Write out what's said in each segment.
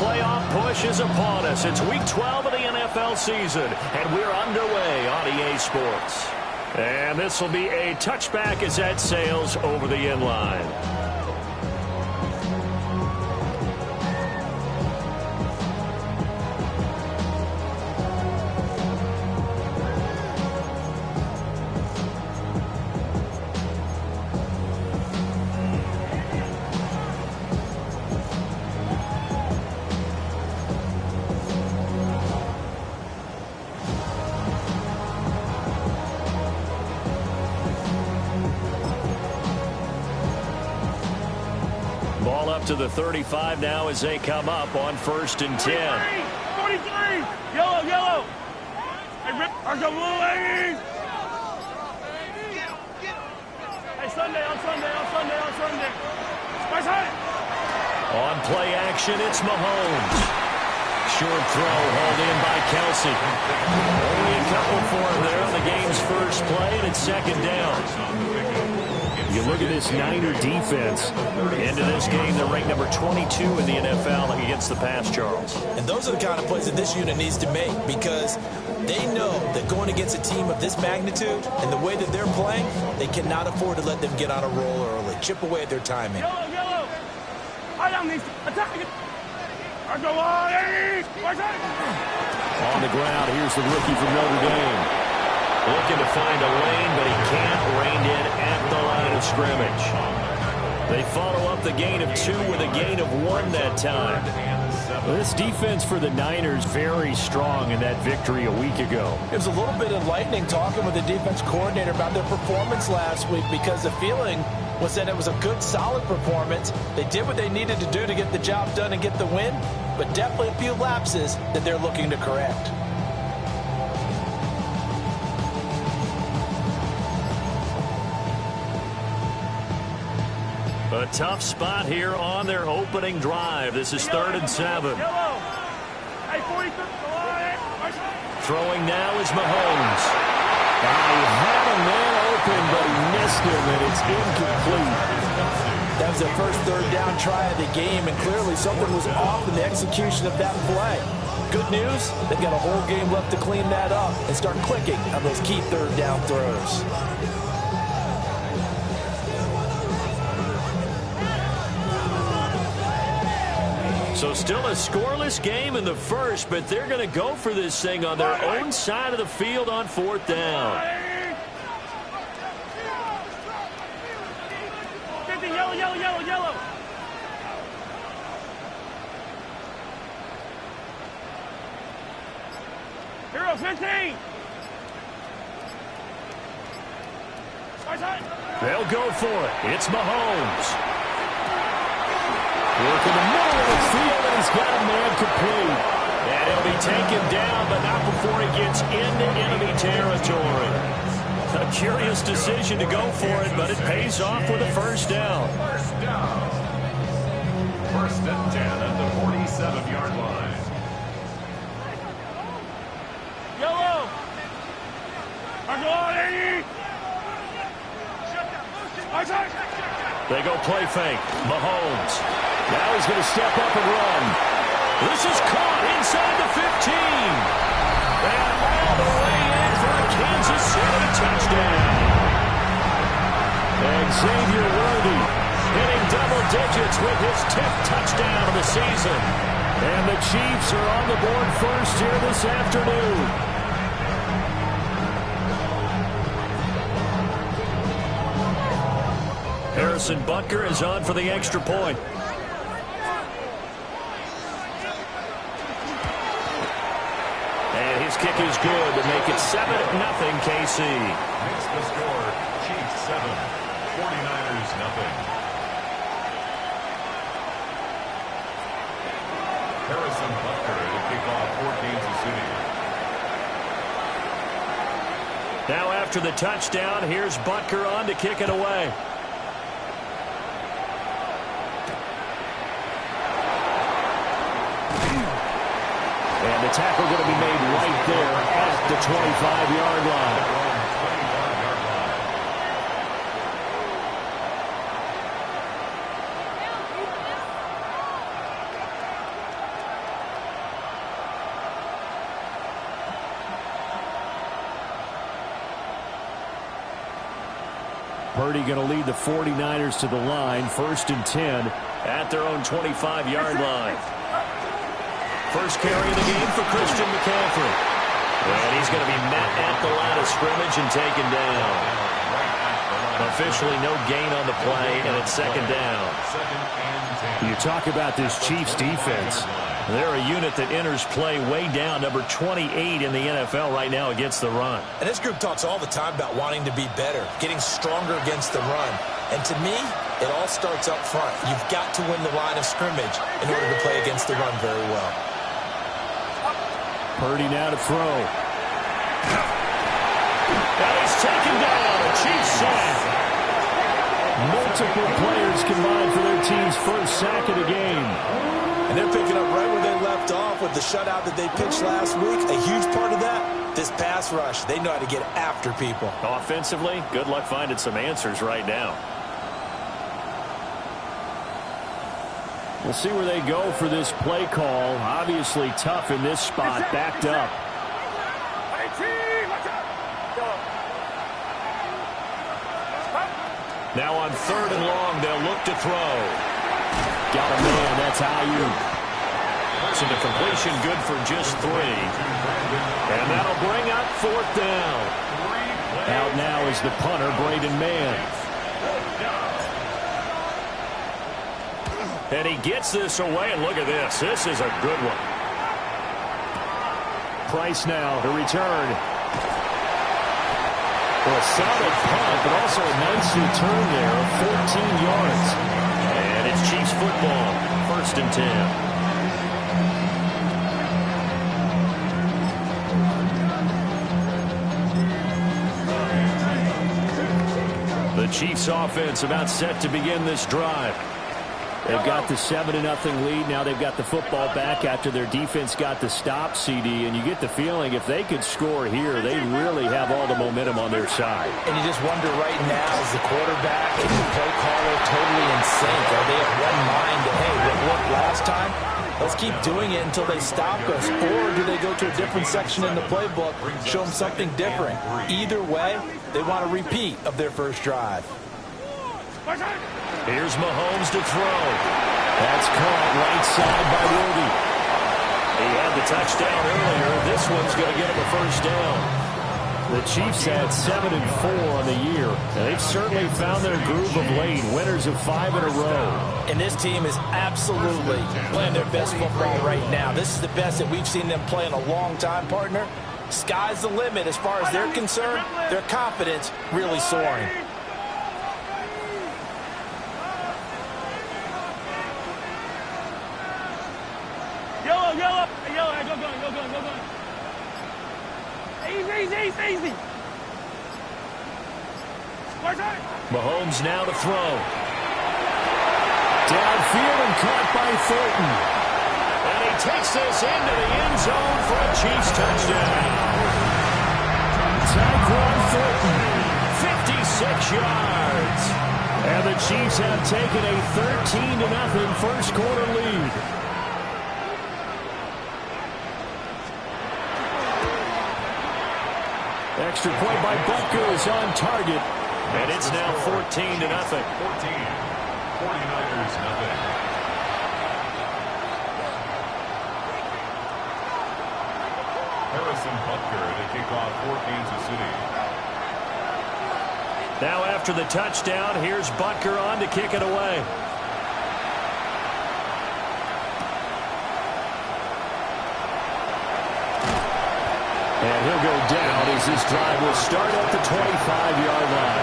playoff push is upon us. It's Week 12 of the NFL season, and we're underway on EA Sports. And this will be a touchback as that sails over the end line. Ball up to the 35 now as they come up on 1st and 10. 43! Yellow, yellow! Hey, Rip, are the blue ladies? Hey, Sunday, on Sunday, on Sunday, on Sunday. Spice High! On play action, it's Mahomes. Short throw hauled in by Kelsey. Only a couple for him there on the game's first play, and it's 2nd down. You look at this Niner defense. Into this game, they're ranked number 22 in the NFL against the pass, Charles. And those are the kind of plays that this unit needs to make, because they know that going against a team of this magnitude and the way that they're playing, they cannot afford to let them get on a roll early. Chip away at their timing. Yellow, yellow! I am these attacking. On the ground, here's the rookie from Notre Dame. Looking to find a lane, but he can't. Reined in at the line of scrimmage. They follow up the gain of 2 with a gain of 1 that time. This defense for the Niners very strong in that victory a week ago. It was a little bit enlightening talking with the defense coordinator about their performance last week, because the feeling was that it was a good, solid performance. They did what they needed to do to get the job done and get the win, but definitely a few lapses that they're looking to correct. A tough spot here on their opening drive. This is 3rd and 7. Throwing now is Mahomes. He had a man open, but he missed him, and it's incomplete. That was their first 3rd down try of the game, and clearly something was off in the execution of that play. Good news, they've got a whole game left to clean that up and start clicking on those key 3rd down throws. So still a scoreless game in the first, but they're going to go for this thing on their own side of the field on 4th down. 50, yellow, yellow, yellow, yellow. Hero 15. They'll go for it. It's Mahomes. Working the middle of the field, and he's got a man complete. And he'll be taken down, but not before he gets into enemy territory. A curious decision to go for it, but it pays off with a 1st down. 1st and 10 at the 47-yard line. Yellow! They go play fake. Mahomes. Now he's going to step up and run. This is caught inside the 15. And all the way in for a Kansas City touchdown. Xavier Worthy hitting double digits with his 10th touchdown of the season. And the Chiefs are on the board first here this afternoon. Harrison Butker is on for the extra point. And his kick is good to make it 7-0 KC. Makes the score Chiefs 7, 49ers 0. Harrison Butker to kick off for Kansas City. Now after the touchdown, here's Butker on to kick it away. And the tackle going to be made right there at the 25-yard line. Purdy going to lead the 49ers to the line. 1st and 10 at their own 25-yard line. First carry of the game for Christian McCaffrey. And he's going to be met at the line of scrimmage and taken down. Officially no gain on the play, and it's 2nd down. You talk about this Chiefs defense. They're a unit that enters play way down, number 28 in the NFL right now against the run. And this group talks all the time about wanting to be better, getting stronger against the run. And to me, it all starts up front. You've got to win the line of scrimmage in order to play against the run very well. Purdy now to throw. And he's taken down. A Chiefs sack. Multiple players combined for their team's first sack of the game. And they're picking up right where they left off with the shutout that they pitched last week. A huge part of that, this pass rush. They know how to get after people. Offensively, good luck finding some answers right now. We'll see where they go for this play call. Obviously tough in this spot, backed up. Now on 3rd and long, they'll look to throw. Got a man, that's Ayuk. So the completion good for just 3. And that'll bring up 4th down. Out now is the punter, Braden Mann. And he gets this away, and look at this. This is a good one. Price now to return. Well, a solid punt, but also a nice return there of 14 yards. And it's Chiefs football, 1st and 10. The Chiefs offense about set to begin this drive. They've got the 7-0 lead. Now they've got the football back after their defense got the stop, CD. And you get the feeling if they could score here, they really have all the momentum on their side. And you just wonder right now, is the quarterback and the play caller totally in sync? Are they of one mind that, hey, what worked last time? Let's keep doing it until they stop us. Or do they go to a different section in the playbook, show them something different? Either way, they want a repeat of their first drive. Here's Mahomes to throw. That's caught right side by Wildy. He had the touchdown earlier. This one's going to get him a first down. The Chiefs had 7-4 on the year. And they've certainly found their groove of late. Winners of 5 in a row. And this team is absolutely playing their best football right now. This is the best that we've seen them play in a long time, partner. Sky's the limit as far as they're concerned. Their confidence really soaring. Yellow, go gun. Easy. Mahomes now to throw. Downfield and caught by Thornton. And he takes this into the end zone for a Chiefs touchdown. Tyquan Thornton, 56 yards. And the Chiefs have taken a 13-0 first quarter lead. Extra point by Butker is on target. And it's now 14-0. 49ers nothing. Harrison Butker to kick off for Kansas City. Now after the touchdown, here's Butker on to kick it away. And he'll go down as this drive will start at the 25-yard line.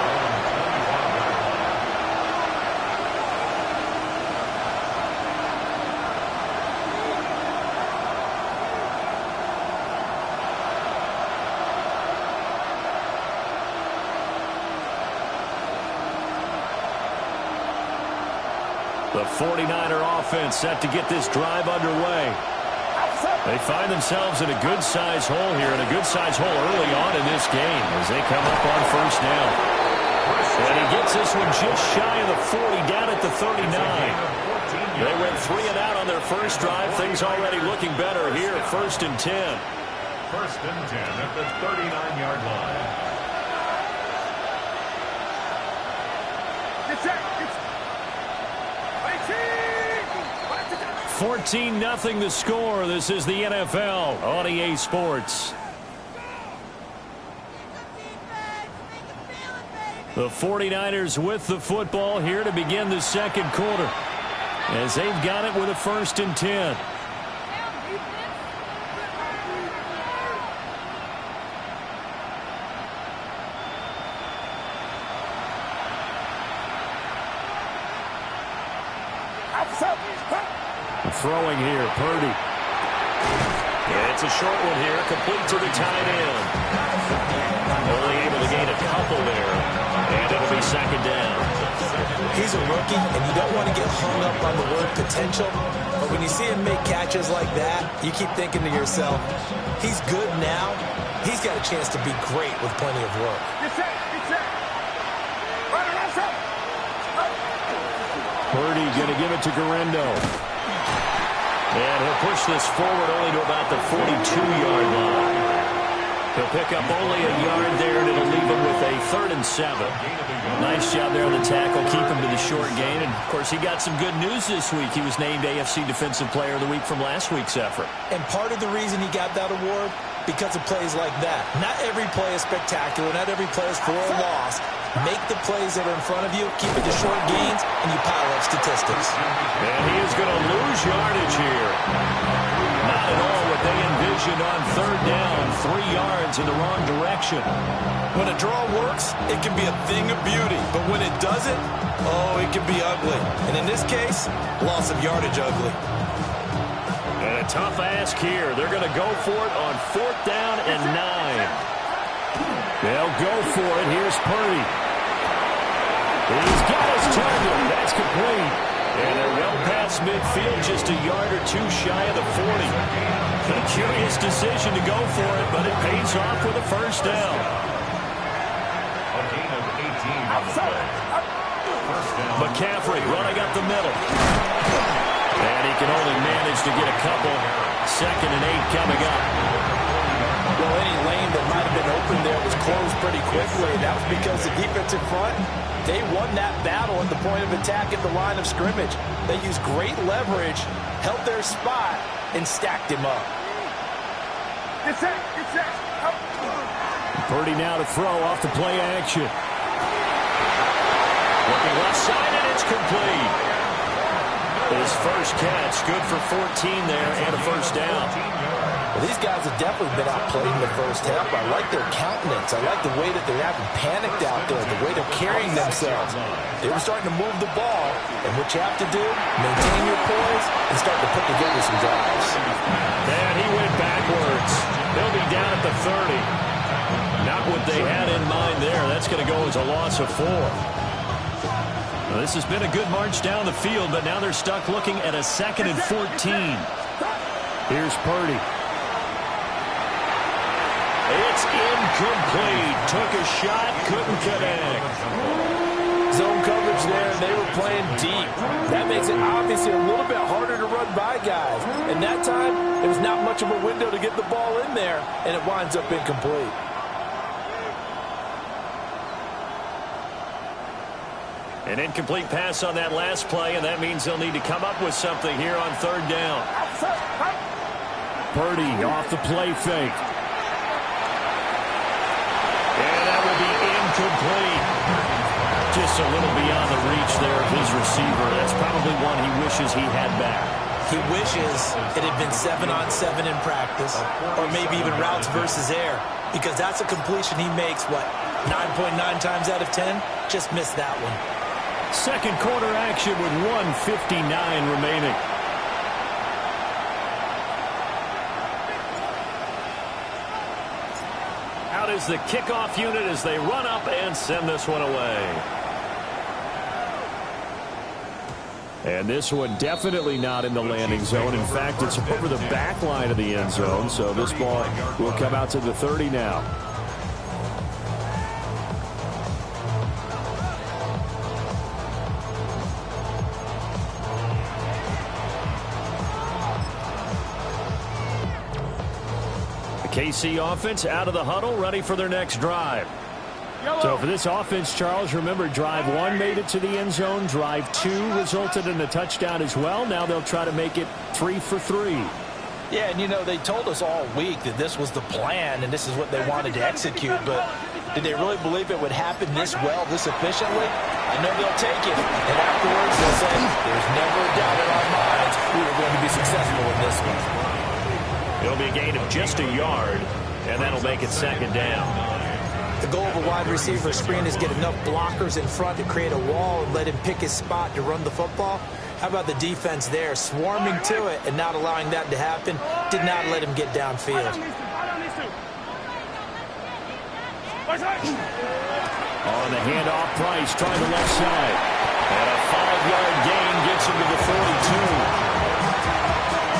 The 49er offense set to get this drive underway. They find themselves in a good-sized hole here, and a good-sized hole early on in this game as they come up on first down. And he gets this one just shy of the 40, down at the 39. They went 3 and out on their first drive. Things already looking better here, 1st and 10. 1st and 10 at the 39-yard line. 14-0 the score. This is the NFL on EA Sports. The 49ers with the football here to begin the second quarter, as they've got it with a 1st and 10. Throwing here, Purdy. Yeah, it's a short one here, complete to the tight end. Only able to gain a couple there, and it'll be 2nd down. He's a rookie, and you don't want to get hung up on the word potential, but when you see him make catches like that, you keep thinking to yourself, he's good now. He's got a chance to be great with plenty of work. Purdy going to give it to Guerrero. And he'll push this forward only to about the 42-yard line. He'll pick up only a yard there, and it'll leave him with a 3rd and 7. Nice job there on the tackle, keep him to the short gain. And, of course, he got some good news this week. He was named AFC Defensive Player of the Week from last week's effort. And part of the reason he got that award, because of plays like that. Not every play is spectacular. Not every play is for a loss. Make the plays that are in front of you, keep it to short gains, and you pile up statistics. And he is going to lose yardage here. Not at all what they envisioned on 3rd down. 3 yards in the wrong direction. When a draw works, it can be a thing of beauty. But when it doesn't, oh, it can be ugly. And in this case, loss of yardage ugly. And a tough ask here. They're going to go for it on 4th down and 9. They'll go for it. Here's Purdy. He's got his target. That's complete. And they're well past midfield, just a yard or 2 shy of the 40. A curious decision to go for it, but it pays off with a 1st down. A gain of 18 on the play. 1st down. McCaffrey running up the middle. And he can only manage to get a couple. 2nd and 8 coming up. Well, any lane that might have been open there was closed pretty quickly. That was because the defense in front, they won that battle at the point of attack at the line of scrimmage. They used great leverage, held their spot, and stacked him up. Purdy now to throw off the play action. Looking left side, and it's complete. His first catch, good for 14 there, and a 1st down. Well, these guys have definitely been outplayed in the first half. I like their countenance. I like the way that they're having panicked out there, the way they're carrying themselves. They were starting to move the ball, and what you have to do, maintain your poise and start to put together some drives. And he went backwards. They'll be down at the 30. Not what they had in mind there. That's going to go as a loss of 4. Well, this has been a good march down the field, but now they're stuck looking at a 2nd and 14. Here's Purdy. It's incomplete. Took a shot, couldn't connect. Zone coverage there, and they were playing deep. That makes it obviously a little bit harder to run by guys. And that time, there was not much of a window to get the ball in there, and it winds up incomplete. An incomplete pass on that last play, and that means they'll need to come up with something here on 3rd down. Purdy off the play fake. And that will be incomplete. Just a little beyond the reach there of his receiver. That's probably one he wishes he had back. He wishes it had been 7-on-7 in practice, or maybe even routes versus air, because that's a completion he makes, 9.9 times out of 10? Just missed that one. Second quarter action with 1:59 remaining. Out is the kickoff unit as they run up and send this one away. And this one definitely not in the landing zone. In fact, it's over the back line of the end zone, so this ball will come out to the 30 now. KC offense out of the huddle, ready for their next drive. So for this offense, Charles, remember, drive 1 made it to the end zone. Drive 2 resulted in a touchdown as well. Now they'll try to make it 3 for 3. Yeah, and, you know, they told us all week that this was the plan and this is what they wanted to execute. But did they really believe it would happen this well, this efficiently? I know they'll take it. And afterwards, they'll say, there's never a doubt in our minds we were going to be successful in this one. It'll be a gain of just a yard, and that'll make it 2nd down. The goal of a wide receiver screen is get enough blockers in front to create a wall and let him pick his spot to run the football. How about the defense there, swarming to it and not allowing that to happen? Did not let him get downfield. On the handoff, Price trying the left side. And a 5-yard gain gets him to the 42.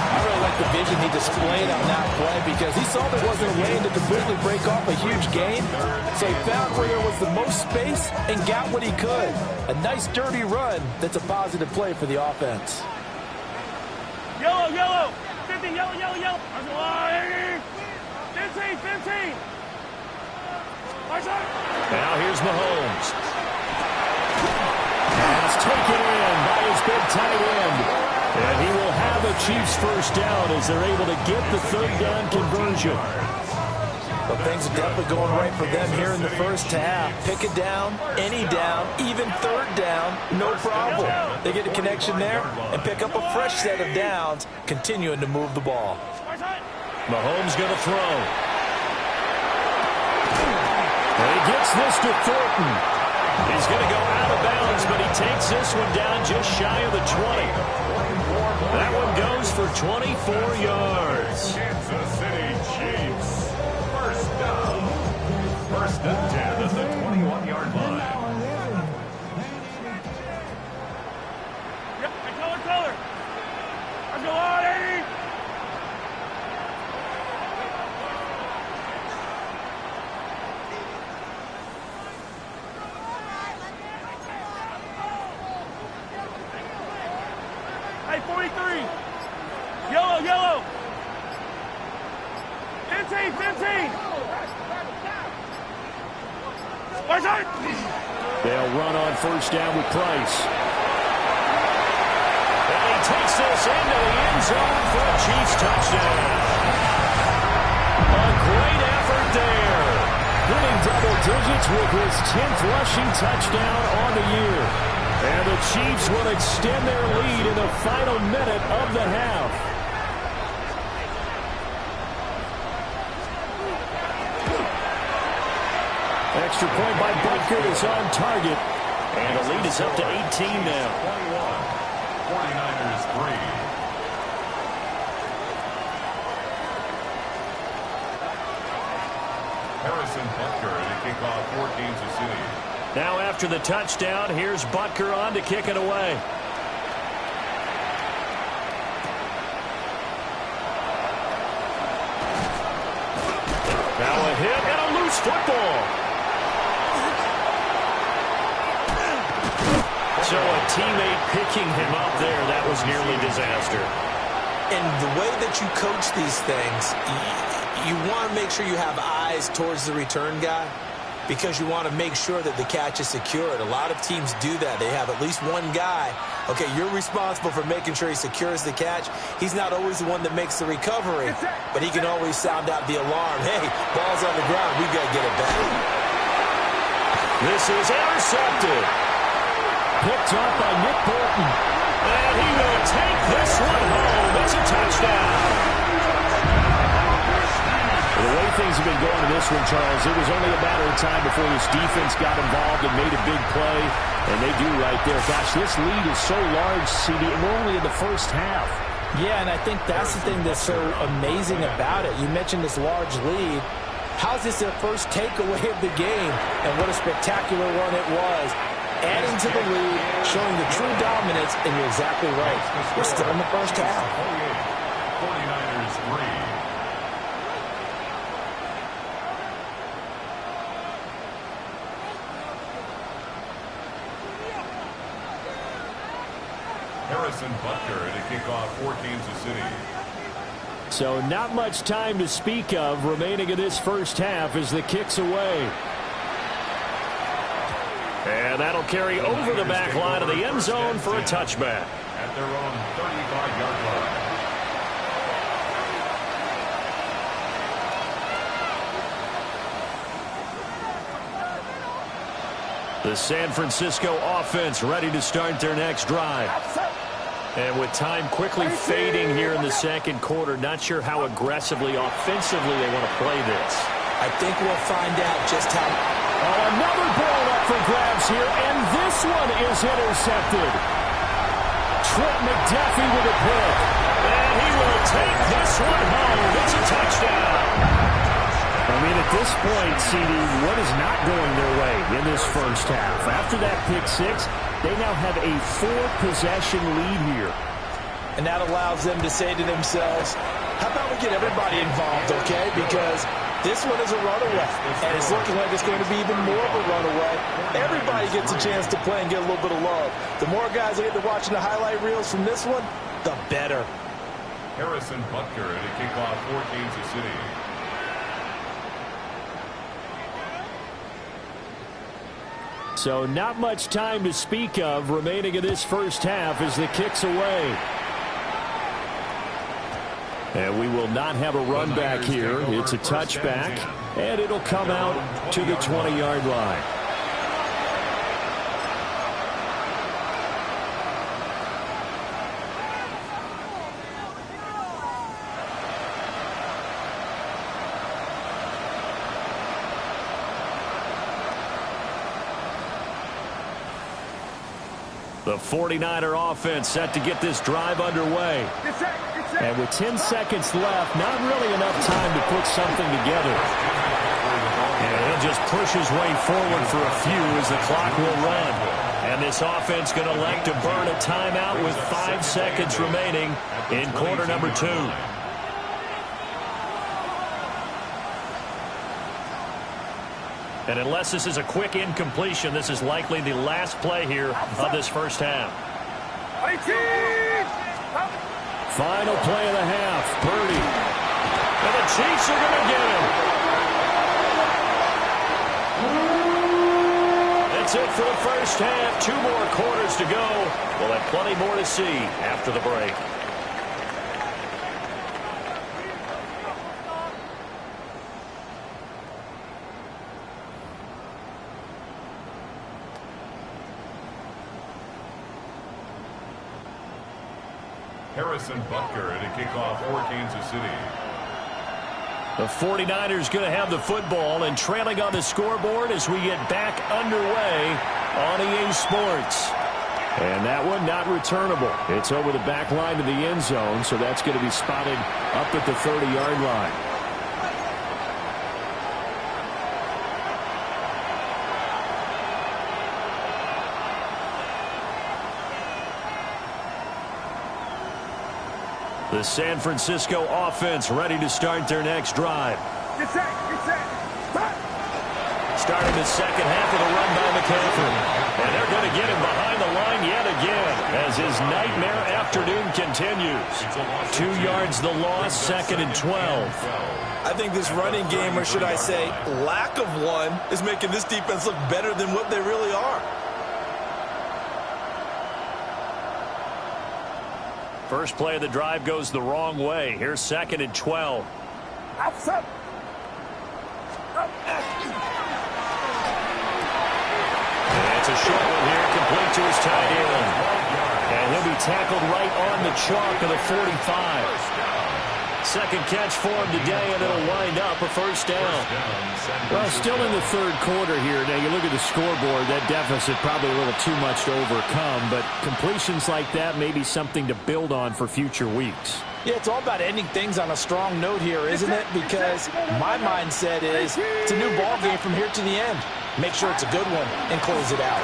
I really like the vision he displayed on that play because he saw there wasn't a lane to completely break off a huge gain. So he found where there was the most space and got what he could. A nice dirty run that's a positive play for the offense. Yellow, yellow. 15, yellow, yellow, yellow. 15. Now here's Mahomes. Pass taken in by his big tight end. And he will have a Chiefs first down as they're able to get the 3rd down conversion. Well, things are definitely going right for them here in the first half. Pick a down, any down, even 3rd down, no problem. They get a connection there and pick up a fresh set of downs, continuing to move the ball. Mahomes going to throw. And he gets this to Thornton. He's going to go out of bounds, but he takes this one down just shy of the 20. That one goes for 24 yards. Kansas City Chiefs. First and 10 at the 21-yard line. Yep, color. Let's go on, 80. Hey, 43. Yellow. 15. They'll run on first down with Price. And he takes this into the end zone for a Chiefs touchdown. A great effort there. Hitting double digits with his 10th rushing touchdown on the year. And the Chiefs will extend their lead in the final minute of the half. Extra point by Butker is on target. And the lead is up to 18 now. 49ers 3. Harrison Butker to kick off for Kansas City. Now after the touchdown, here's Butker on to kick it away. Now a hit and a loose football. So a teammate picking him up there, that was nearly disaster. And the way that you coach these things, you want to make sure you have eyes towards the return guy because you want to make sure that the catch is secured. A lot of teams do that. They have at least one guy. Okay, you're responsible for making sure he secures the catch. He's not always the one that makes the recovery, but he can always sound out the alarm. Hey, ball's on the ground. We've got to get it back. This is intercepted. Picked up by Nick Bolton. And he will take this one home. It's a touchdown. The way things have been going in this one, Charles, it was only a matter of time before this defense got involved and made a big play. And they do right there. Gosh, this lead is so large, CD, and we're only in the first half. Yeah, and I think that's the thing that's so amazing about it. You mentioned this large lead. How's this their first takeaway of the game? And what a spectacular one it was. Adding to the lead, showing the true dominance, and you're exactly right. We're still in the first half. 49ers 3. Harrison Butker to kick off for Kansas City. So not much time to speak of remaining in this first half as the kick's away. And that'll carry over the back line of the end zone for a touchback. At their own 35-yard line. The San Francisco offense ready to start their next drive. And with time quickly fading here in the second quarter, not sure how aggressively, offensively they want to play this. I think we'll find out just how. Oh, another ball up for grabs here, and this one is intercepted. Trent McDuffie with a pick. And he will take this one home. It's a touchdown. I mean, at this point, CD, what is not going their way in this first half? After that pick six, they now have a 4-possession lead here. And that allows them to say to themselves, how about we get everybody involved, okay? Because this one is a runaway, and it's looking like it's going to be even more of a runaway. Everybody gets a chance to play and get a little bit of love. The more guys that get to watching the highlight reels from this one, the better. Harrison Butker at a kickoff for Kansas City. So not much time to speak of remaining in this first half as the kick's away. And we will not have a run back here. It's a touchback, and it'll come out to the 20-yard line. The 49er offense set to get this drive underway. And with 10 seconds left, not really enough time to put something together. And he'll just push his way forward for a few as the clock will run. And this offense going to elect to burn a timeout with 5 seconds remaining in quarter number 2. And unless this is a quick incompletion, this is likely the last play here of this first half. Final play of the half, Purdy. And the Chiefs are going to get him. That's it for the first half. 2 more quarters to go. We'll have plenty more to see after the break. Harrison Butker at a kickoff for Kansas City. The 49ers going to have the football and trailing on the scoreboard as we get back underway on EA Sports. And that one not returnable. It's over the back line to the end zone, so that's going to be spotted up at the 30-yard line. The San Francisco offense ready to start their next drive. Starting the second half with a run by McCaffrey. And they're going to get him behind the line yet again as his nightmare afternoon continues. 2 yards the loss, 2nd and 12. I think this running game, or should I say lack of one, is making this defense look better than what they really are. First play of the drive goes the wrong way. Here's 2nd and 12. Outside. It's a short one here, complete to his tight end. And he'll be tackled right on the chalk of the 45. Second catch for him today, and it'll wind up a first down. Well, still in the third quarter here. Now, you look at the scoreboard, that deficit probably a little too much to overcome, but completions like that may be something to build on for future weeks. Yeah, it's all about ending things on a strong note here, isn't it? Because my mindset is it's a new ball game from here to the end. Make sure it's a good one and close it out.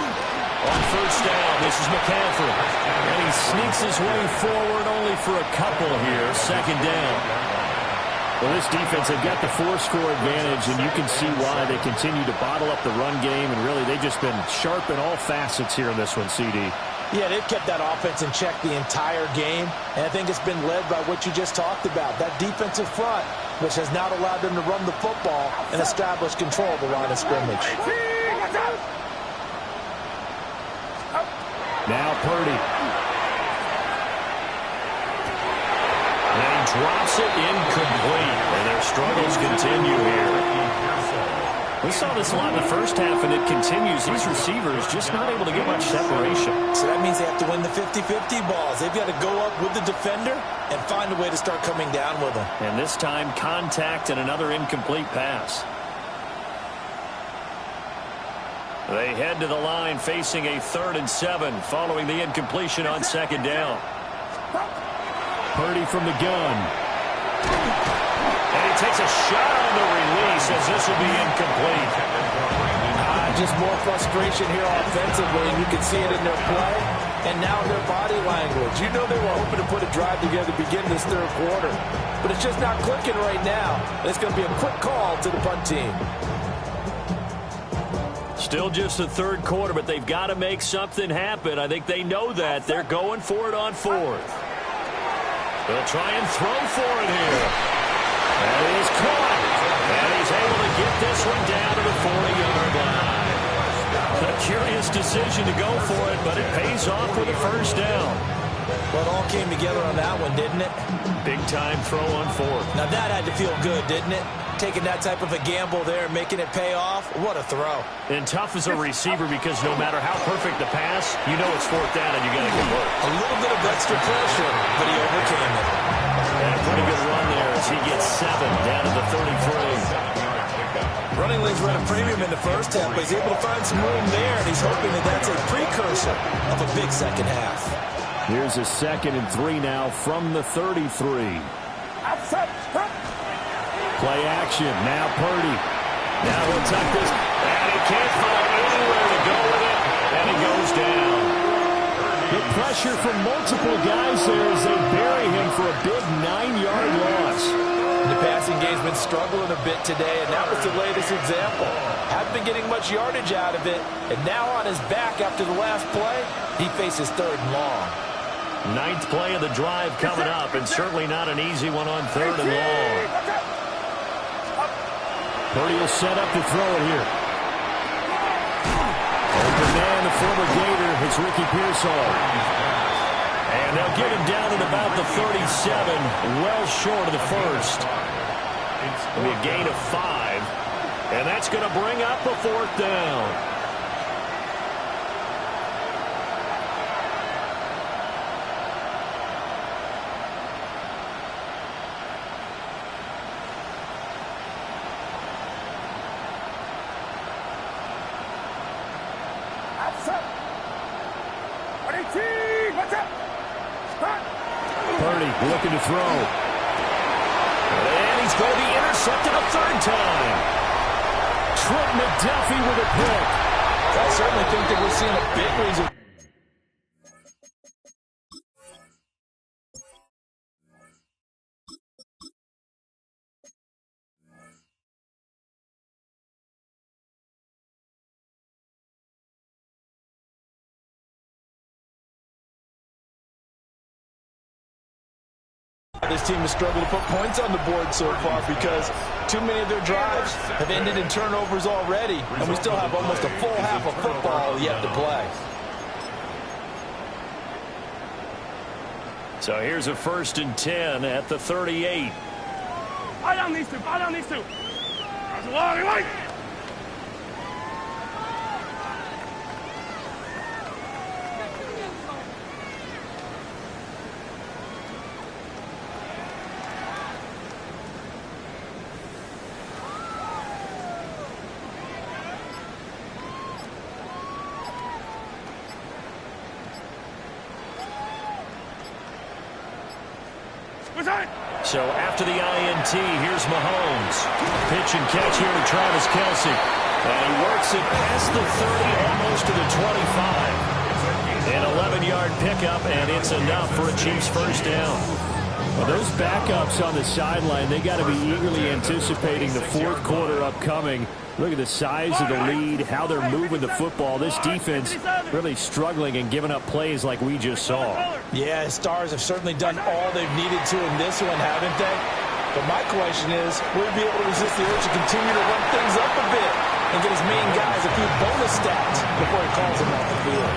On first down, this is McCaffrey. And he sneaks his way forward only for a couple here. 2nd down. Well, this defense, they've got the 4-score advantage, and you can see why they continue to bottle up the run game, and really they've just been sharp in all facets here in this one, CD. Yeah, they've kept that offense in check the entire game, and I think it's been led by what you just talked about, that defensive front, which has not allowed them to run the football and establish control of the line of scrimmage. Now Purdy. And he drops it incomplete. And their struggles continue here. We saw this a lot in the first half, and it continues. These receivers just not able to get much separation. So that means they have to win the 50-50 balls. They've got to go up with the defender and find a way to start coming down with them. And this time, contact and another incomplete pass. They head to the line facing a 3rd and 7 following the incompletion on 2nd down. Purdy from the gun. And he takes a shot on the release as this will be incomplete. Just more frustration here offensively, and you can see it in their play and now in their body language. You know they were hoping to put a drive together to begin this 3rd quarter, but it's just not clicking right now. It's going to be a quick call to the punt team. Still just the 3rd quarter, but they've got to make something happen. I think they know that. They're going for it on 4th. They'll try and throw for it here. That is caught. And he's able to get this one down to the 40-yard line. A curious decision to go for it, but it pays off with a 1st down. Well, it all came together on that one, didn't it? Big-time throw on 4th. Now that had to feel good, didn't it? Taking that type of a gamble there and making it pay off. What a throw. And tough as a receiver because no matter how perfect the pass, you know it's 4th down and you got to convert. A little bit of extra pressure, but he overcame it. And a pretty good run there as he gets 7 down to the 33. Running lanes were at a premium in the first half, but he's able to find some room there, and he's hoping that that's a precursor of a big second half. Here's a 2nd and 3 now from the 33. Play action. Now Purdy. Now he'll tuck this, and he can't find anywhere to go with it, and he goes down. Good pressure from multiple guys there as they bury him for a big 9-yard loss. The passing game's been struggling a bit today, and that was the latest example. Haven't been getting much yardage out of it, and now on his back after the last play, he faces 3rd and long. 9th play of the drive coming up, and certainly not an easy one on 3rd and long. Purdy will set up to throw it here. Open man, the former Gator, it's Ricky Pearsall. And they'll get him down at about the 37, well short of the 1st. It'll be a gain of 5, and that's going to bring up a 4th down. Purdy looking to throw. And he's going to be intercepted a 3rd time. Trent McDuffie with a pick. I certainly think that we're seeing a big reason. This team has struggled to put points on the board so far because too many of their drives have ended in turnovers already, and we still have almost a full half of football yet to play. So here's a 1st and 10 at the 38. I don't need to. That's a lot of light. So after the INT, here's Mahomes. Pitch and catch here to Travis Kelce. And he works it past the 30, almost to the 25. An 11-yard pickup, and it's enough for a Chiefs 1st down. Well, those backups on the sideline, they got to be eagerly anticipating the 4th quarter upcoming. Look at the size of the lead, how they're moving the football. This defense really struggling and giving up plays like we just saw. Yeah, Stars have certainly done all they've needed to in this one, haven't they? But my question is, will he be able to resist the urge to continue to run things up a bit and get his main guys a few bonus stats before he calls them off the field?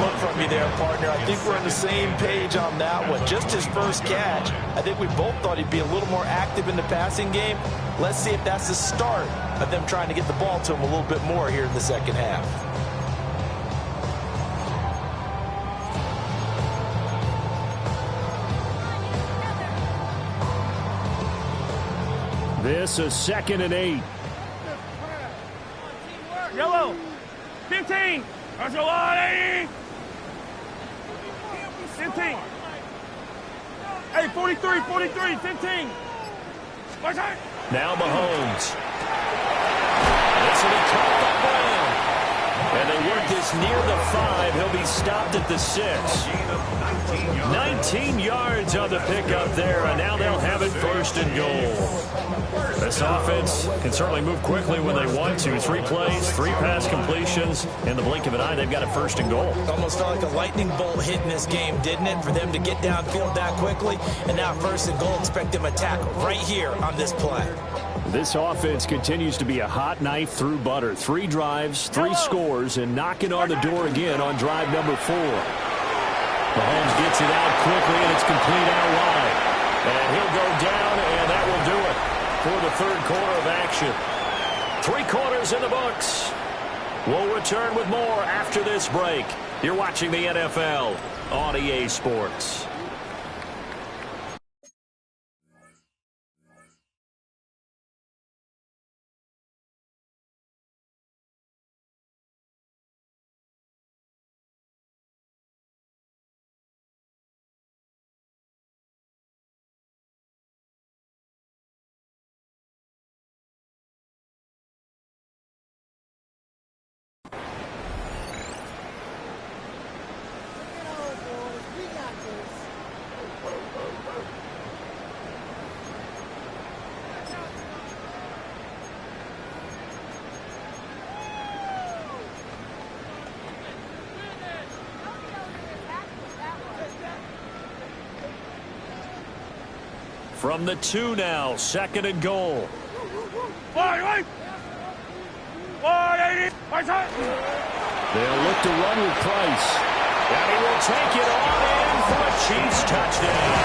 look from you there, partner. I think we're on the same page on that one. Just his first catch, I think we both thought he'd be a little more active in the passing game. Let's see if that's the start of them trying to get the ball to him a little bit more here in the second half. This is 2nd and 8. Yellow. 15. Let's go on, 80. 15. Hey, 43, 15. Now Mahomes. This will be caught by Brown. And they work this near the 5. He'll be stopped at the 6. 19 yards on the pickup there, and now they'll have it 1st and goal. This offense can certainly move quickly when they want to. 3 plays, 3 pass completions. In the blink of an eye, they've got it 1st and goal. Almost felt like a lightning bolt hit in this game, didn't it? For them to get downfield that quickly. And now 1st and goal, expect them to attack right here on this play. This offense continues to be a hot knife through butter. 3 drives, 3 scores, and knocking on the door again on drive number 4. Mahomes gets it out quickly, and it's complete out wide. And he'll go down, and that will do it for the 3rd quarter of action. 3 quarters in the books. We'll return with more after this break. You're watching the NFL on EA Sports. From the 2 now, 2nd and goal. 180. They'll look to run with Price. And he will take it on in for a Chiefs touchdown.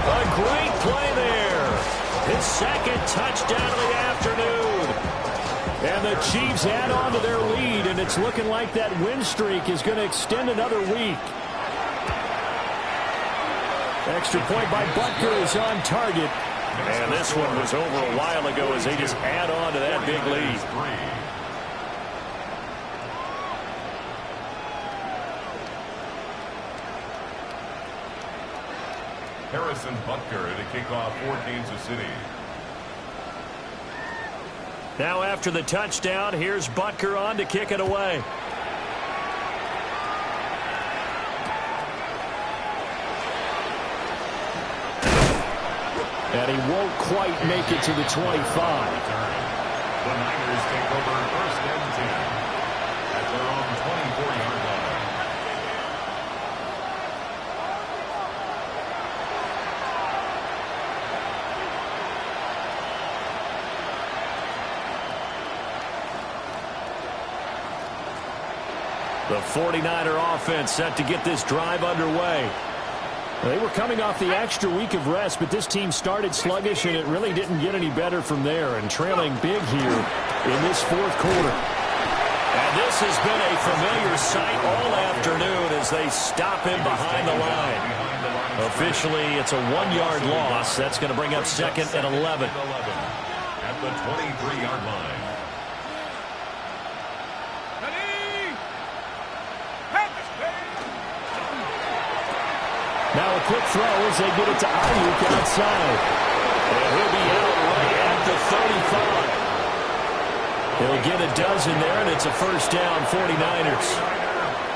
A great play there. His 2nd touchdown of the afternoon. And the Chiefs add on to their lead, and it's looking like that win streak is going to extend another week. Extra point by Butker is on target. And this one was over a while ago as they just add on to that big lead. Harrison Butker to kick off for Kansas City. Now after the touchdown, here's Butker on to kick it away. And he won't quite make it to the 25. The Niners take over 1st and 10 at their own 24-yard line. The 49er offense set to get this drive underway. They were coming off the extra week of rest, but this team started sluggish, and it really didn't get any better from there, and trailing big here in this 4th quarter. And this has been a familiar sight all afternoon as they stop him behind the line. Officially, it's a 1-yard loss. That's going to bring up 2nd and 11. At the 23-yard line. Now a quick throw as they get it to Ayuk outside. And he'll be out right at the 35. He'll get a dozen there, and it's a 1st down, 49ers.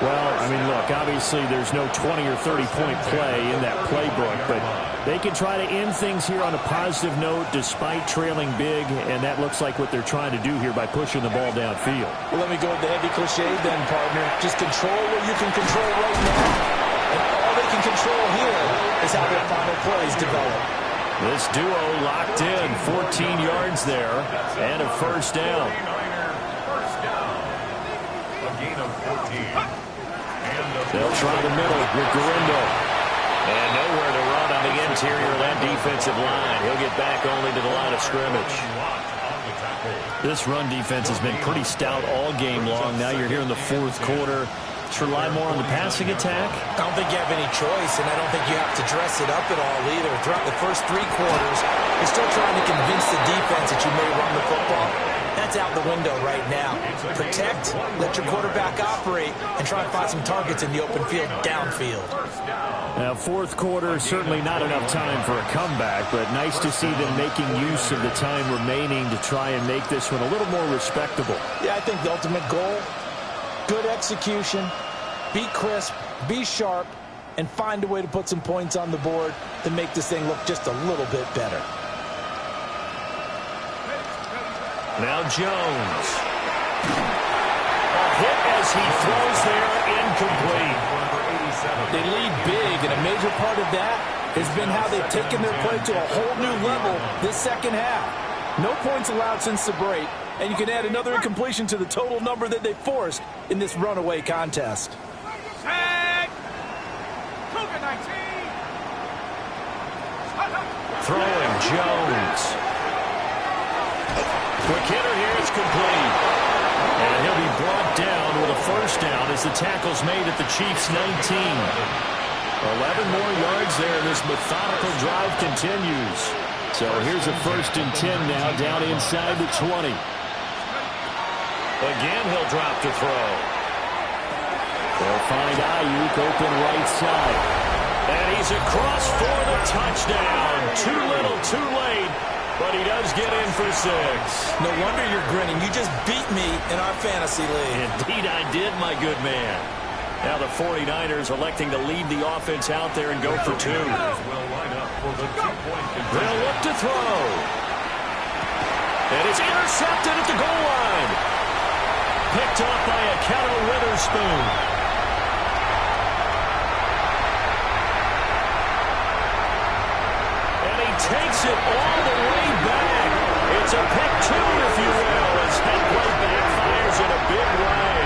Well, I mean, look, obviously there's no 20 or 30-point play in that playbook, but they can try to end things here on a positive note despite trailing big, and that looks like what they're trying to do here by pushing the ball downfield. Well, let me go with the heavy cliche then, partner. Just control what you can control right now. And all they can control here is how their final plays develop. This duo locked in, 14 yards there, and a 1st down. A gain of 14. They'll try the middle with Garindo. And nowhere to run on the interior of that defensive line. He'll get back only to the line of scrimmage. This run defense has been pretty stout all game long. Now you're here in the fourth quarter. To rely more on the passing attack? I don't think you have any choice, and I don't think you have to dress it up at all either. Throughout the first 3 quarters, you're still trying to convince the defense that you may run the football. That's out the window right now. Protect, let your quarterback operate, and try and find some targets in the open field downfield. Now, fourth quarter, certainly not enough time for a comeback, but nice to see them making use of the time remaining to try and make this one a little more respectable. Yeah, I think the ultimate goal, good execution, be crisp, be sharp, and find a way to put some points on the board to make this thing look just a little bit better. Now Jones. A hit as he throws there, incomplete. They lead big, and a major part of that has been how they've taken their play to a whole new level this second half. No points allowed since the break, and you can add another incompletion to the total number that they forced in this runaway contest. Throwing Jones. Quick hitter here, it's complete. And he'll be brought down with a first down as the tackle's made at the Chiefs' 19. 11 more yards there, and this methodical drive continues. So here's a 1st and 10 now, down inside the 20. Again, he'll drop to throw. They'll find Ayuk open right side. And he's across for the touchdown. Too little, too late. But he does get in for 6. No wonder you're grinning. You just beat me in our fantasy league. Indeed I did, my good man. Now the 49ers electing to leave the offense out there and go for 2. They'll look to throw. And it's intercepted at the goal line. Picked up by Akello Witherspoon. Takes it all the way back. It's a pick 2, if you will, as that play backfires in a big way.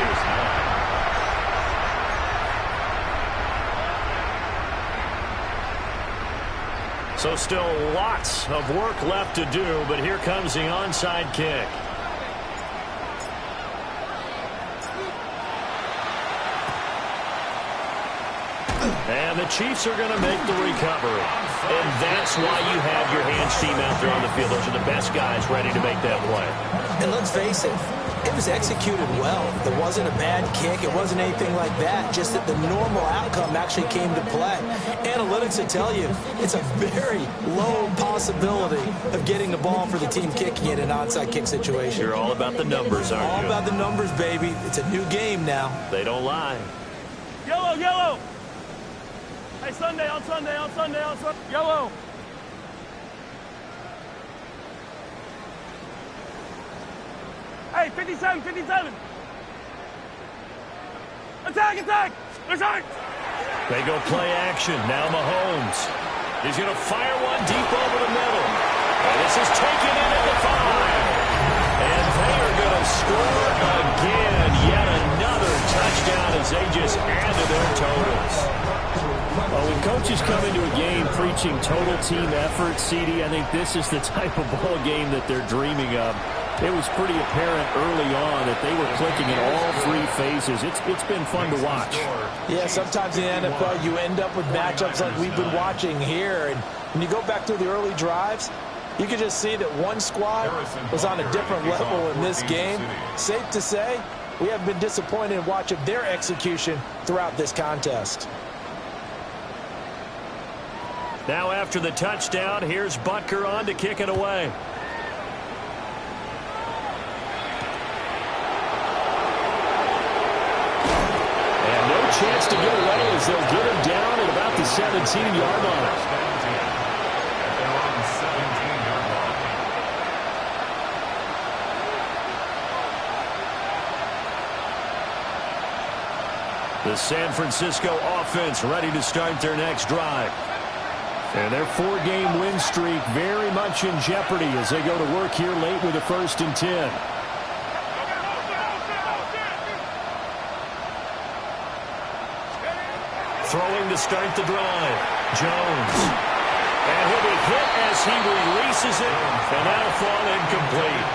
So still lots of work left to do, but here comes the onside kick. And the Chiefs are going to make the recovery. And that's why you have your hands team out there on the field. Those are the best guys ready to make that play. And let's face it, it was executed well. There wasn't a bad kick. It wasn't anything like that. Just that the normal outcome actually came to play. Analytics will tell you it's a very low possibility of getting the ball for the team kicking it in an onside kick situation. You're all about the numbers, aren't you? All about the numbers, baby. It's a new game now. They don't lie. Yellow, yellow. Hey, Sunday, on Sunday, on Sunday, on Sunday. Yellow. Hey, 57, 57. Attack, attack. Attack. They go play action. Now Mahomes. He's going to fire one deep over the middle. And this is taken in at the 5. And they are going to score again. Yet another touchdown as they just add to their totals. Well, when coaches come into a game preaching total team effort, CD, I think this is the type of ball game that they're dreaming of. It was pretty apparent early on that they were clicking in all 3 phases. It's been fun to watch. Yeah, sometimes in the NFL you end up with matchups like we've been watching here. And when you go back through the early drives, you can just see that one squad was on a different level in this game. Safe to say, we have been disappointed in watching their execution throughout this contest. Now after the touchdown, here's Butker on to kick it away. And no chance to get away as they'll get him down at about the 17-yard line. The San Francisco offense ready to start their next drive. And their 4-game win streak very much in jeopardy as they go to work here late with a 1st and 10. to start the drive. Jones. And he'll be hit as he releases it, and that'll fall incomplete.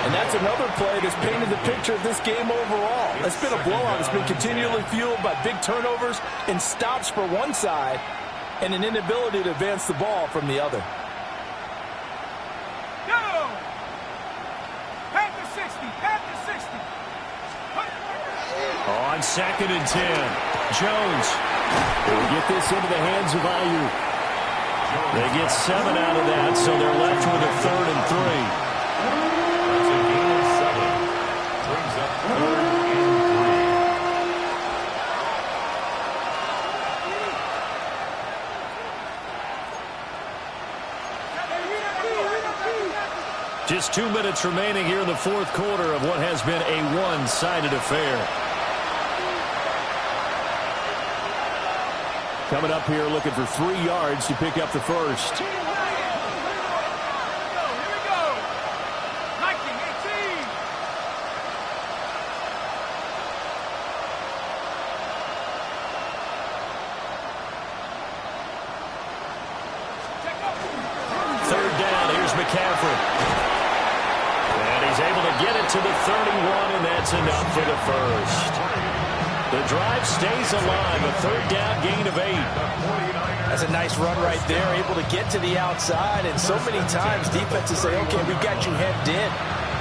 And that's another play that's painted the picture of this game overall. It's been a blowout. It's been continually fueled by big turnovers and stops for one side and an inability to advance the ball from the other. Go! Pack to 60. Pack to 60. On 2nd and 10, Jones. Will get this into the hands of Ayuk. They get 7 out of that, so they're left with a 3rd and 3. That's a gain of 7. Brings up 3rd and 3. Just 2 minutes remaining here in the 4th quarter of what has been a one-sided affair. Coming up here looking for 3 yards to pick up the first. Here we go. 19-18. Third down, here's McCaffrey. And he's able to get it to the 31, and that's enough for the first. The drive stays alive, a 3rd down gain of 8. That's a nice run right there, able to get to the outside, and so many times defenses say, okay, we've got you hemmed in.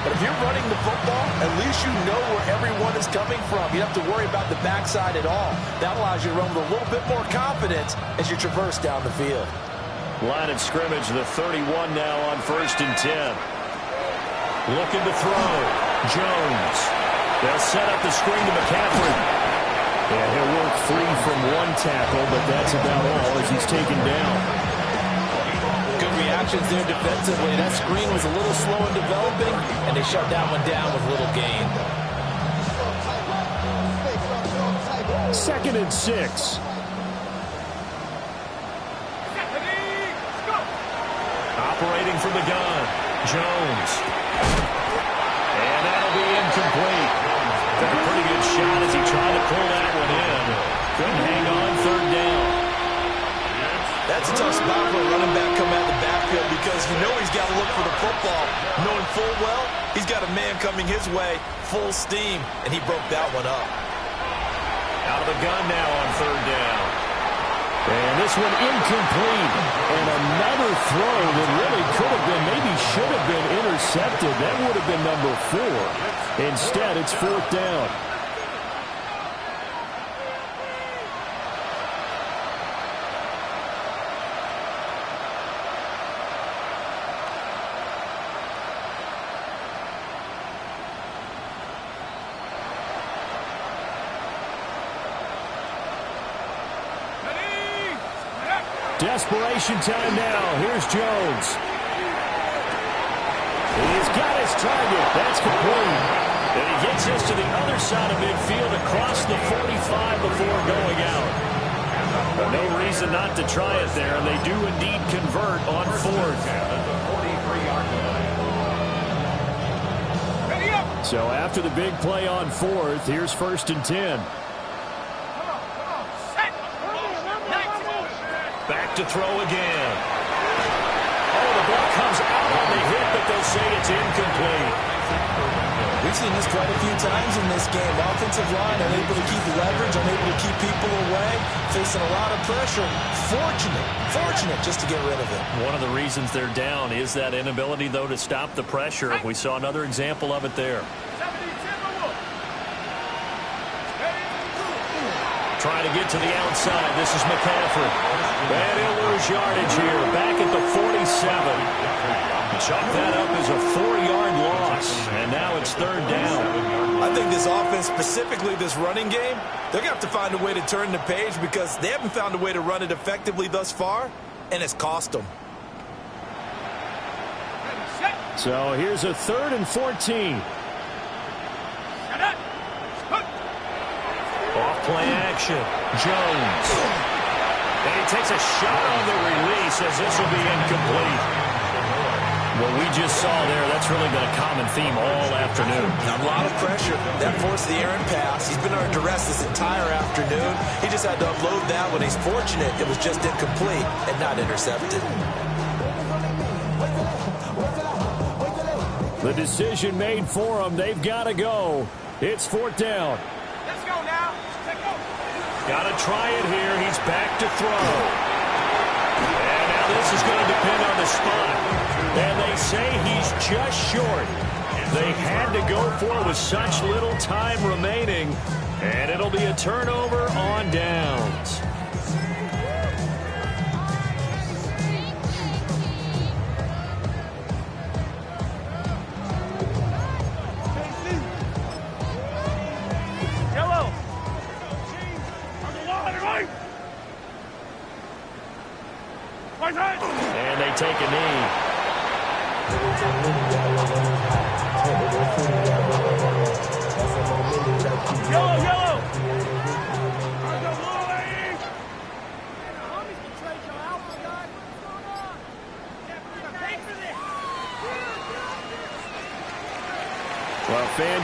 But if you're running the football, at least you know where everyone is coming from. You don't have to worry about the backside at all. That allows you to run with a little bit more confidence as you traverse down the field. Line of scrimmage, the 31 now on 1st and 10. Looking to throw. Jones. They'll set up the screen to McCaffrey. And he'll work free from 1 tackle, but that's about all as he's taken down. Good reactions there defensively. That screen was a little slow in developing, and they shut that one down with little gain. 2nd and 6. Operating from the gun. Jones. And that'll be incomplete. Took a pretty good shot as he tried to pull that one in. Couldn't hang on 3rd down. That's a tough spot for a running back coming out of the backfield because you know he's got to look for the football, knowing full well he's got a man coming his way, full steam, and he broke that one up. Out of the gun now on 3rd down. And this one incomplete. And another throw that really could have been, maybe should have been intercepted. That would have been number 4. Instead, it's 4th down. Desperation time now. Here's Jones. He's got his target. That's complete. And he gets us to the other side of midfield across the 45 before going out. No reason not to try it there, and they do indeed convert on 4th. So after the big play on 4th, here's 1st and 10. Back to throw again. Oh, the ball comes out on the hit, but they'll say it's incomplete. We've seen this quite a few times in this game. Offensive line unable to keep leverage, unable to keep people away, facing a lot of pressure. Fortunate just to get rid of it. One of the reasons they're down is that inability, though, to stop the pressure. We saw another example of it there. Trying to get to the outside. This is McCaffrey. And he'll lose yardage here. Back at the 47. Chalk that up as a 4-yard loss. And now it's 3rd down. I think this offense, specifically this running game, they're going to have to find a way to turn the page because they haven't found a way to run it effectively thus far, and it's cost them. So here's a 3rd and 14. Off-play action. Jones. And he takes a shot on the release as this will be incomplete. What we just saw there, that's really been a common theme all afternoon. A lot of pressure. That forced the errant pass. He's been under duress this entire afternoon. He just had to upload that one. He's fortunate it was just incomplete and not intercepted. The decision made for them. They've got to go. It's 4th down. Let's go now. Let's go. Got to try it here. He's back to throw. And now this is going to depend on the spot. And they say he's just short. They had to go for it with such little time remaining. And it'll be a turnover on downs. Yellow. On the line, right. Right side. And they take a knee. Yellow, yellow. Well, fans